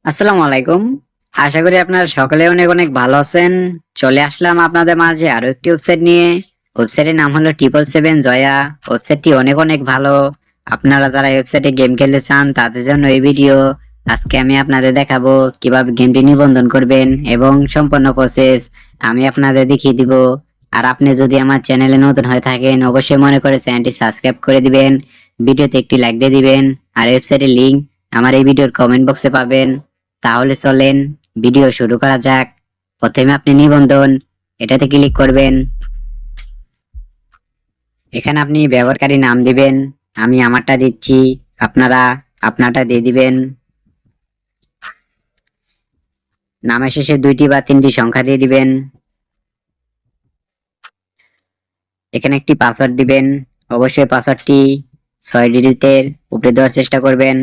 আসসালামু আলাইকুম। আশা করি আপনারা সকলে অনেক অনেক ভালো আছেন। চলে আসলাম আপনাদের মাঝে আরো একটি ওয়েবসাইট নিয়ে। ওয়েবসাইটের নাম হলো 777 জয়া। ওয়েবসাইটটি অনেক অনেক ভালো। আপনারা যারা ওয়েবসাইটে গেম খেলতে চান তাদের জন্য এই ভিডিও। আজকে আমি আপনাদের দেখাবো কিভাবে গেমটি নিবন্ধন করবেন এবং সম্পূর্ণ প্রসেস আমি আপনাদের দেখিয়ে দিব। আর আপনি যদি আমার চ্যানেলে নতুন হয়ে থাকেন অবশ্যই মনে করে চ্যানেলটি সাবস্ক্রাইব করে দিবেন, ভিডিওতে একটি লাইক দিয়ে দিবেন। আর ওয়েবসাইটের লিংক আমার এই ভিডিওর কমেন্ট বক্সে পাবেন। তাহলে চলেন ভিডিও শুরু করা যাক। প্রথমে আপনি নিবন্ধন এটাতে ক্লিক করবেন। এখানে আপনি ব্যবহারকারী নাম দিবেন, আমি আমারটা দিচ্ছি, আপনারা আপনারটা দিয়ে দিবেন। নামের শেষে 2টি বা 3টি সংখ্যা দিয়ে দিবেন। এখানে একটি পাসওয়ার্ড দিবেন, অবশ্যই পাসওয়ার্ডটি 6 ডিজিটের উপরে দেওয়ার চেষ্টা করবেন।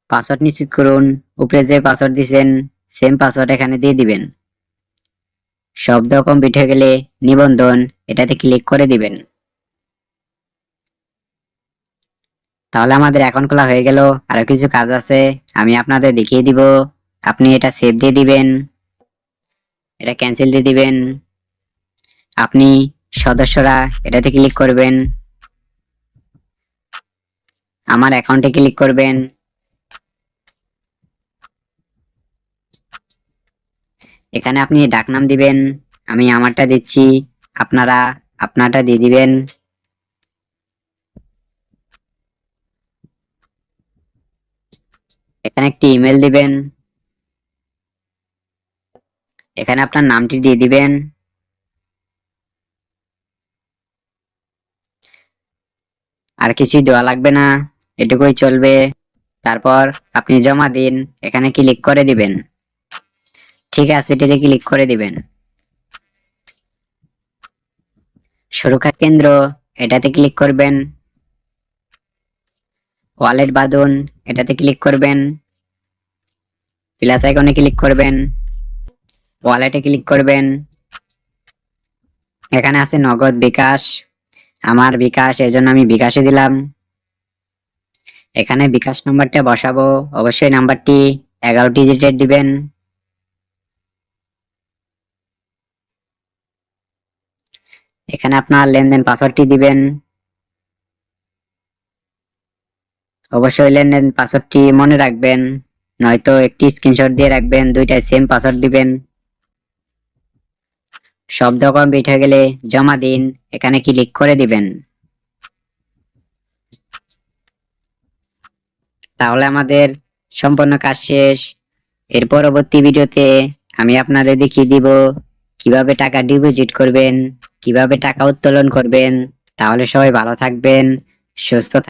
পাসওয়ার্ড নিশ্চিত করুন, উপরে যে পাসওয়ার্ড দিবেন সেম পাসওয়ার্ড এখানে দিয়ে দিবেন। শব্দ কমপ্লিট হয়ে গেলে নিবন্ধন এটাতে ক্লিক করে দিবেন। তাহলে আমাদের অ্যাকাউন্ট খোলা হয়ে গেল। আরো কিছু কাজ আছে, আমি আপনাদের দেখিয়ে দিব। আপনি এটা সেভ দিয়ে দিবেন, এটা ক্যান্সেল দিয়ে দিবেন। আপনি সদস্যরা এটাতে ক্লিক করবেন, আমার অ্যাকাউন্টে ক্লিক করবেন। এখানে আপনি ডাকনাম দিবেন, আমি আমারটা দিচ্ছি, আপনারা আপনারটা দিয়ে দিবেন। এখানে একটি ইমেল দিবেন, এখানে আপনার নামটি দিয়ে দিবেন। আর কিছুই দেওয়া লাগবে না, এটুকুই চলবে। তারপর আপনি জমা দিন, এখানে ক্লিক করে দিবেন। ঠিক আছে, এটিতে ক্লিক করে দিবেন। সুরক্ষা কেন্দ্র এটাতে ক্লিক করবেন। ওয়ালেট বাঁধুন এটাতে ক্লিক করবেন। প্লাস আইকনে ক্লিক করবেন, ওয়ালেটে ক্লিক করবেন। এখানে আছে নগদ, বিকাশ, আমার বিকাশ এজন্য আমি বিকাশে দিলাম। এখানে বিকাশ নাম্বারটা বসাবো, অবশ্যই নাম্বারটি 11 ডিজিটের দিবেন। এখানে আপনার লেনদেন পাসওয়ার্ডটি দিবেন, অবশ্যই লেনদেন পাসওয়ার্ডটি মনে রাখবেন, নয়তো একটি স্ক্রিনশট দিয়ে রাখবেন, দুইটাই সেম পাসওয়ার্ড দিবেন। শব্দ কমপ্লিট হয়ে গেলে জমা দিন এখানে ক্লিক করে দিবেন। তাহলে আমাদের সম্পূর্ণ কাজ শেষ। এর পরবর্তী ভিডিওতে আমি আপনাদের দেখিয়ে দিব কিভাবে টাকা ডিপোজিট করবেন, কিভাবে টাকা উত্তোলন করবেন। তাহলে সবাই ভালো থাকবেন, সুস্থ